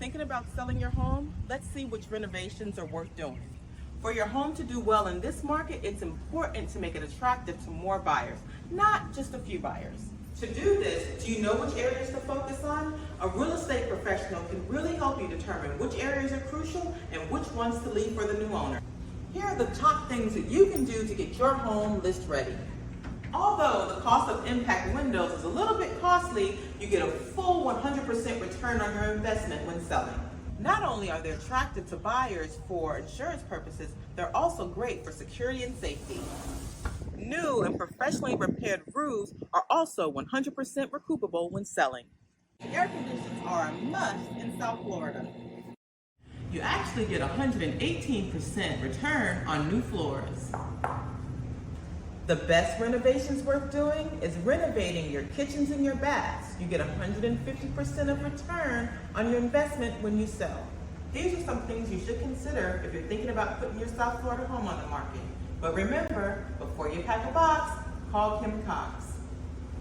thinking about selling your home, let's see which renovations are worth doing. For your home to do well in this market, it's important to make it attractive to more buyers, not just a few buyers. To do this, do you know which areas to focus on? A real estate professional can really help you determine which areas are crucial and which ones to leave for the new owner. Here are the top things that you can do to get your home list ready. Although the cost of impact windows is a little bit costly, you get a full 100% return on your investment when selling. Not only are they attractive to buyers for insurance purposes, they're also great for security and safety. New and professionally repaired roofs are also 100% recoupable when selling. Air conditions are a must in South Florida. You actually get 118% return on new floors. The best renovations worth doing is renovating your kitchens and your baths. You get 150% of return on your investment when you sell. These are some things you should consider if you're thinking about putting your South Florida home on the market. But remember, before you pack a box, call Kim Cox.